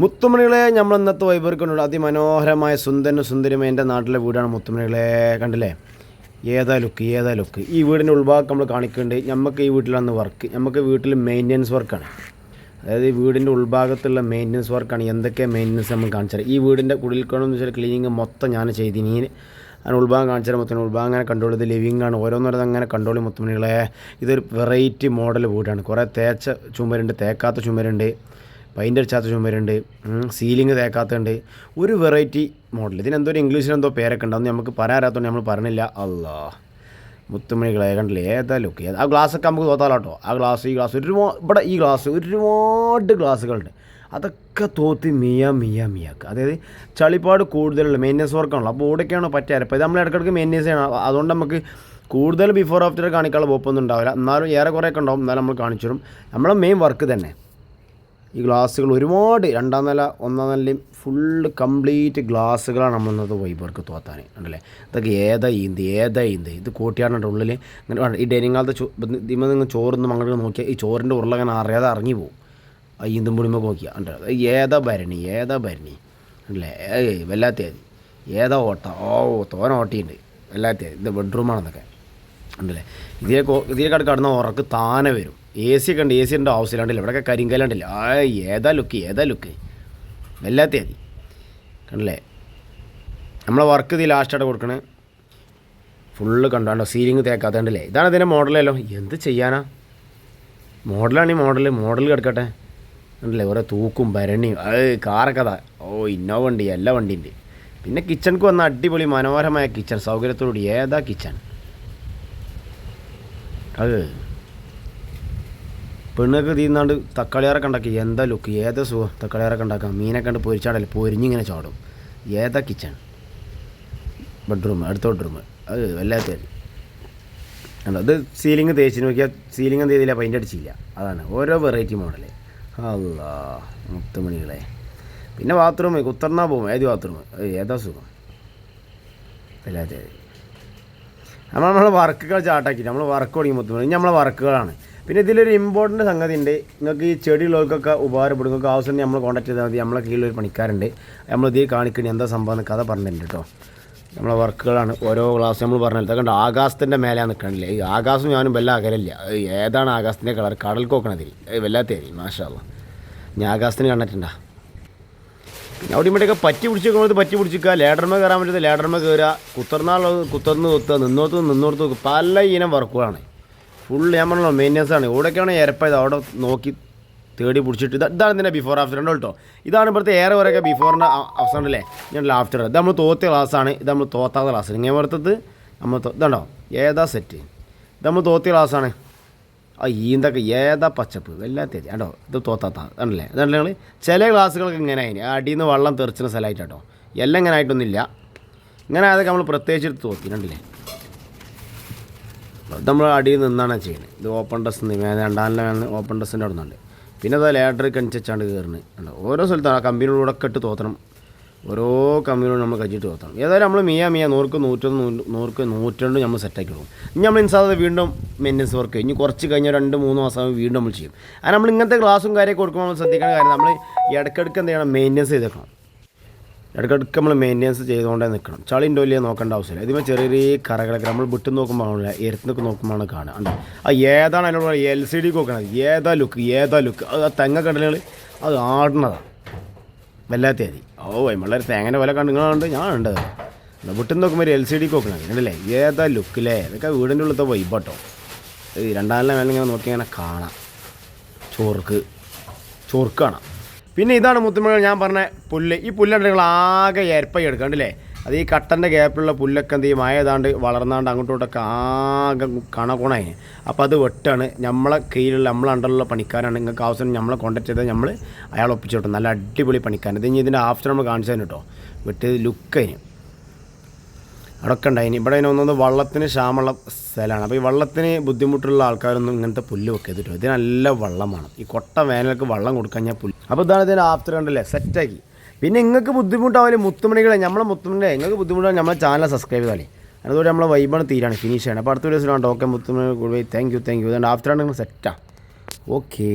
മുത്തുമണികളെ നമ്മൾ ഇന്നത്തെ വൈബർക്കുണ്ട് അതിമനോഹരമായ സുന്ദരമായ എൻ്റെ നാട്ടിലെ വീടാണ് മുത്തുമണികളെ. കണ്ടില്ലേ, ഏതാ ലുക്ക്. ഈ വീടിൻ്റെ ഉൾഭാഗം നമ്മൾ കാണിക്കുന്നുണ്ട്. നമുക്ക് ഈ വീട്ടിലാണ് വർക്ക്, നമുക്ക് വീട്ടിൽ മെയിൻ്റനൻസ് വർക്കാണ്. അതായത് ഈ വീടിൻ്റെ ഉൾഭാഗത്തുള്ള മെയിൻ്റനൻസ് വർക്കാണ്. എന്തൊക്കെ മെയിൻ്റനൻസ് നമ്മൾ കാണിച്ചാൽ ഈ വീടിൻ്റെ കുടിൽക്കണമെന്ന് വെച്ചാൽ ക്ലീനിങ് മൊത്തം ഞാൻ ചെയ്തിനി. അങ്ങനെ ഉൾഭാഗം കാണിച്ചാൽ മൊത്തം ഉൾഭാഗം അങ്ങനെ കണ്ടോളൂ. ഇത് ലിവിങ്ങാണ്, ഓരോന്നോരോ അങ്ങനെ കണ്ടോളി മുത്തുമണികളെ. ഇതൊരു വെറൈറ്റി മോഡൽ വീടാണ്. കുറേ തേച്ച ചുമരുണ്ട്, തേക്കാത്ത ചുമരുണ്ട്, പെയിൻ്റ് അടിച്ചാത്ത ചുമരുണ്ട്, സീലിംഗ് തേക്കാത്തുണ്ട്. ഒരു വെറൈറ്റി മോഡൽ. ഇതിനെന്തോ ഒരു ഇംഗ്ലീഷിലെന്തോ പേരൊക്കെ ഉണ്ടാവും, നമുക്ക് പറയാറാത്തതുകൊണ്ട് നമ്മൾ പറഞ്ഞില്ല. അല്ലാ മുത്തുമണികളെ കണ്ടില്ലേ, ഏതാ ലുക്ക്. ആ ഗ്ലാസ്സൊക്കെ നമുക്ക് തോത്താലോ കേട്ടോ. ആ ഗ്ലാസ്, ഈ ഗ്ലാസ് ഇവിടെ ഈ ഗ്ലാസ് ഒരുപാട് ഗ്ലാസ്സുകളുണ്ട്. അതൊക്കെ തോത്തി മിയാക്ക്. അതായത് ചളിപ്പാട് കൂടുതലുള്ള മെയിൻ്റനൻസ് വർക്കാണല്ലോ. അപ്പോൾ ഇവിടെയൊക്കെയാണ് പറ്റാറ്. അപ്പോൾ ഇത് നമ്മൾ ഇടയ്ക്കിടയ്ക്ക് മെയിൻ്റനൻസ് ചെയ്യണം. അതുകൊണ്ട് നമുക്ക് കൂടുതൽ ബിഫോർ ആഫ്റ്റർ കാണിക്കാനുള്ള പോപ്പൊന്നും ഉണ്ടാവില്ല. എന്നാലും ഏറെ കുറേയൊക്കെ ഉണ്ടാവും. എന്നാലും നമ്മൾ കാണിച്ചു തരും. നമ്മളെ മെയിൻ വർക്ക് തന്നെ ഈ ഗ്ലാസ്സുകൾ ഒരുപാട് രണ്ടാം നില ഒന്നാം നിലയും ഫുള്ള് കംപ്ലീറ്റ് ഗ്ലാസ്സുകളാണ് നമ്മളിന്നത് വൈബർക്ക് തോത്താൻ. ഉണ്ടല്ലേ, ഇതൊക്കെ ഏതാ ഈന്ത് ഇത് കോട്ടിയാടുണ്ട് ഉള്ളിൽ. അങ്ങനെ ഈ ഡൈനിങ് ഹാളത്തെ ഇതിമ നിങ്ങൾ ചോറൊന്നും അങ്ങോട്ട് നോക്കിയാൽ ഈ ചോറിൻ്റെ ഉരുള അങ്ങനെ അറിയാതെ ഇറങ്ങി പോകും. ആ ഈന്തും പൊടിമൊക്കെ നോക്കിയാൽ ഉണ്ട്. ഏതാ ഭരണി ഉണ്ടല്ലേ, വല്ലാത്തതി ഏതാ ഓട്ട. തോന ഓട്ടിയുണ്ട്, വല്ലാത്തതി. ഇത് ബെഡ്റൂമാണെന്നൊക്കെ ഉണ്ടല്ലേ. ഇതിലേക്ക് കടന്ന ഉറക്ക് താനെ വരും. എ സി ഒക്കെ ഉണ്ട്, എ സി ഉണ്ട് ആവശ്യമില്ലാണ്ടില്ല. ഇവിടെയൊക്കെ കരിങ്കല്ലുണ്ടല്ല. ഏതാ ലുക്ക് വല്ലാത്തതി കണ്ടല്ലേ. നമ്മളെ വർക്ക് ഇത് ലാസ്റ്റായിട്ട് കൊടുക്കണേ. ഫുള്ള് കണ്ടോ, സീലിംഗ് തേക്കാത്തണ്ടല്ലേ. ഇതാണ് ഇതിൻ്റെ മോഡലല്ലോ. എന്ത് ചെയ്യാനാ, മോഡലാണ് ഈ മോഡൽ കിടക്കട്ടെ. ഉണ്ടല്ലേ, ഓരോ തൂക്കും ഭരണിയും. കാറൊക്കെ അതാ. ഇന്നോവ വണ്ടി, എല്ലാ വണ്ടിയുണ്ട്. പിന്നെ കിച്ചണിക്ക് വന്ന അടിപൊളി മനോഹരമായ കിച്ചൺ സൗകര്യത്തോടുകൂടി. ഏതാ കിച്ചൺ പെണ്ണൊക്കെ തീർന്നാണ്ട് തക്കാളിയാറൊക്കെ ഉണ്ടാക്കി. എന്താ ലുക്ക്, ഏതാ സുഖം. തക്കാളിയാറൊക്കെ ഉണ്ടാക്കാം, മീനൊക്കെ കണ്ട് പൊരിച്ചാടല്ലേ, പൊരിഞ്ഞിങ്ങനെ ചാടും. ഏതാ കിച്ചൺ. ബെഡ്റൂം, അടുത്ത ബെഡ്റൂം. വല്ലാത്ത കണ്ടോ. ഇത് സീലിംഗ് തേച്ച് നോക്കിയാൽ സീലിംഗ് എന്ത് ചെയ്തില്ല, പെയിൻ്റ് അടിച്ചില്ല. അതാണ് ഓരോ വെറൈറ്റി മോഡൽ. അല്ലാ മുത്തുമണികളെ. പിന്നെ ബാത്റൂം കുത്തർന്നാ പോകും. ഏത് ബാത്റൂം, ഏതാ സുഖം. വല്ലാത്ത നമ്മളെ വർക്കുകൾ ചാട്ടാക്കിയിട്ട് നമ്മൾ വർക്ക് തുടങ്ങി മുത്തുമണി. ഇനി നമ്മളെ വർക്കുകളാണ്. പിന്നെ ഇതിലൊരു ഇമ്പോർട്ടൻ്റ് സംഗതി ഉണ്ട്. നിങ്ങൾക്ക് ഈ ചെടിയുള്ളവർക്കൊക്കെ ഉപകാരപ്പെടും. നിങ്ങൾക്ക് ആവശ്യം നമ്മൾ കോൺടാക്ട് ചെയ്താൽ മതി. നമ്മളെ കീഴിലൊരു പണിക്കാരുണ്ട്. നമ്മൾ ഇതിൽ കാണിക്കണി എന്താ സംഭവം കഥ പറഞ്ഞിട്ടുണ്ട് കേട്ടോ. നമ്മളെ വർക്കുകളാണ് ഓരോ ക്ലാസ് നമ്മൾ പറഞ്ഞത്. കണ്ട് ആകാശത്തിൻ്റെ മേലെ നിൽക്കണില്ലേ. ഈ ആകാശം ഞാനും വല്ല അകലില്ല. ഏതാണ് ആകാശത്തിൻ്റെ കളർ, കടൽ കോക്കണതിരി വല്ലാത്തേരി. മാഷാ അല്ലാ. ഞാൻ ആകാശത്തിന് കണ്ടിട്ടുണ്ടാ. പിന്നെ അവിടെ ഇവിടെയൊക്കെ പറ്റി പിടിച്ചിരിക്കുക. ലേഡർമ കയറാൻ പറ്റുന്നത് ലേഡർമ കയറുക. കുത്തർന്ന് കൊത്തുക, നിന്നോർത്ത് വെക്കുക. പല ഇനം വർക്കുകളാണ്. ഫുൾ ഞാൻ പറഞ്ഞല്ലോ മെയിൻ്റനൻസ് ആണ്. ഇവിടെയൊക്കെയാണ് എരപ്പായത്. അവിടെ നോക്കി തേടി പിടിച്ചിട്ട് ഇതാണ് ഇതിൻ്റെ ബിഫോർ ആഫ്റ്റർ ഉണ്ടോ കേട്ടോ. ഇതാണ് ഇവിടുത്തെ ഏറെ കുറേയൊക്കെ ബിഫോറിൻ്റെ അവസാനം അല്ലേ. ഞാൻ ആഫ്റ്റർ. ഇത് നമ്മൾ തോത്തിയ ക്ലാസ്സാണ്. ഇത് നമ്മൾ തോത്താത്ത ക്ലാസ്. ഇങ്ങനെ പുറത്തത് നമ്മൾ ഇതുണ്ടോ, ഏതാ സെറ്റ്. ഇത് നമ്മൾ തോത്തിയ ക്ലാസ്സാണ്. ഈന്തൊക്കെ ഏതാ പച്ചപ്പ് വല്ലാത്തത് കേട്ടോ. ഇത് തോത്താത്ത ആണല്ലേ. അതല്ല ഞങ്ങൾ ചില ക്ലാസ്സുകൾക്ക് ഇങ്ങനെ അതിന് അടിയിൽ നിന്ന് വെള്ളം തെറിച്ചുന്ന സ്ഥലമായിട്ട് കേട്ടോ. എല്ലാം ഇങ്ങനെ ആയിട്ടൊന്നുമില്ല. ഇങ്ങനെ അതൊക്കെ നമ്മൾ പ്രത്യേകിച്ച് എടുത്ത് തോത്തിട്ടുണ്ടല്ലേ. ഇത് നമ്മൾ അടിയിൽ നിന്നാണ് ചെയ്യുന്നത്. ഇത് ഓപ്പൺ ഡ്രസ്സ് രണ്ടാം ഓപ്പൺ ഡ്രസ്സിൻ്റെ അവിടെ നിന്നുണ്ട്. പിന്നെ അത് ലേഡർക്ക് അനുസരിച്ചാണ്ട് കയറുന്നത്. ഓരോ സ്ഥലത്താണ് ആ കമ്പനികളൂടെ ഇട്ട് തോത്തണം. ഓരോ കമ്പനികളും നമ്മൾ കഴിച്ചിട്ട് തോത്തണം. ഏതായാലും നമ്മൾ മിയ 100 നമ്മൾ സെറ്റാക്കി കൊടുക്കും. ഇനി നമ്മൾ ഇൻസാദ് വീണ്ടും മെയിൻ്റനൻസ് വർക്ക് ഇനി കുറച്ച് കഴിഞ്ഞാൽ 2-3 മാസം വീണ്ടും നമ്മൾ ചെയ്യും. അത് നമ്മൾ ഇങ്ങനത്തെ ക്ലാസ്സും കാര്യമൊക്കെ കൊടുക്കുമ്പോൾ നമ്മൾ ശ്രദ്ധിക്കേണ്ട കാര്യം നമ്മൾ ഇടയ്ക്കിടയ്ക്ക് എന്ത് ചെയ്യണം, മെയിൻ്റനൻസ് ചെയ്തേക്കണം. ഇടയ്ക്കിടയ്ക്ക് നമ്മൾ മെയിൻ്റനൻസ് ചെയ്തുകൊണ്ടേ നിൽക്കണം. ചളിൻ്റെ വലിയ നോക്കേണ്ട ആവശ്യമില്ല. ഇതിപ്പോൾ ചെറിയ കറകളൊക്കെ നമ്മൾ വിട്ട് നോക്കുമ്പോൾ എരുത്തൊക്കെ നോക്കുമ്പോഴാണ് കാണുക. ഏതാണ് അതിനോട് LCD നോക്കണത്. ഏതാ ലുക്ക്. അത് ആ തെങ്ങ കടലുകൾ അത് ആടുന്നതാണ് വല്ലാത്തതി. വളരെ തേങ്ങൻ്റെ വില കണ്ടുങ്ങളുണ്ട്. ഞാനുണ്ട് വിട്ട് നോക്കുമ്പോൾ LCD നോക്കണത് കണ്ടല്ലേ. ഏതാ ലുക്കില്ലേ. ഇതൊക്കെ വീടിൻ്റെ ഉള്ളത്തെ വൈബട്ടോ. ഈ രണ്ടാം നില മേലെ ഇങ്ങനെ നോക്കി ഇങ്ങനെ കാണാം. ചോർക്ക് കാണാം. പിന്നെ ഇതാണ് മുത്തുമണികൾ ഞാൻ പറഞ്ഞ പുല്ല്. ഈ പുല്ലുണ്ട് നിങ്ങൾ ആകെ എരപ്പായി എടുക്കണ്ടല്ലേ. അത് ഈ കട്ടൻ്റെ ഗ്യാപ്പിലുള്ള പുല്ലൊക്കെ എന്ത് ചെയ്യും, ആയതാണ്ട് വളർന്നാണ്ട് അങ്ങോട്ടോട്ടൊക്കെ ആകെ കണക്കുണായി. അപ്പോൾ അത് വെട്ടാണ്. നമ്മളെ കീഴിലുള്ള നമ്മളെ അണ്ടറിലുള്ള പണിക്കാരാണ്. നിങ്ങൾക്ക് ആവശ്യം നമ്മളെ കോൺടാക്ട് ചെയ്താൽ നമ്മൾ അയാൾ ഒപ്പിച്ചോട്ടും. നല്ല അടിപൊളി പണിക്കാരൻ. ഇത് ഇനി ഇതിൻ്റെ ആഫ്റ്റർ നമ്മൾ കാണിച്ചു തന്നെ കേട്ടോ. വെട്ട് ലുക്കതിന് അവിടെയൊക്കെ ഉണ്ടായിന്. ഇവിടെ അതിനൊന്നും വള്ളത്തിന് ക്ഷാമമുള്ള സ്ഥലമാണ്. അപ്പോൾ ഈ വള്ളത്തിന് ബുദ്ധിമുട്ടുള്ള ആൾക്കാരൊന്നും ഇങ്ങനത്തെ പുല്ല് വെക്കരുത്. ഇത് നല്ല വെള്ളം വേണം. ഈ കൊട്ട വേനലൊക്കെ വെള്ളം കൊടുക്കാൻ ഞാൻ പുല്ല്. അപ്പോൾ ഇതാണ് ഇതിൻ്റെ ആഫ്റ്റർ കണ്ടല്ലേ, സെറ്റാക്കി. പിന്നെ നിങ്ങൾക്ക് ബുദ്ധിമുട്ടാവില്ലേ മുത്തുമണികളെ, നമ്മളെ മുത്തുമണികളെ നിങ്ങൾക്ക് ബുദ്ധിമുട്ടാണ് നമ്മളെ ചാനൽ സബ്സ്ക്രൈബ് ചെയ്താലേ. അതുകൊണ്ട് നമ്മളെ വൈബാണ് തീരാണ്, ഫിനിഷ് ചെയ്യണം. അപ്പോൾ അടുത്ത വീഡിയോസിലാണ്. ഓക്കെ മുത്തുമണി ഗുഡ് ബൈ. Thank you. ഇതുകൊണ്ട് ആഫ്റ്റർ ആണ് നിങ്ങൾ സെറ്റാണ്. ഓക്കെ.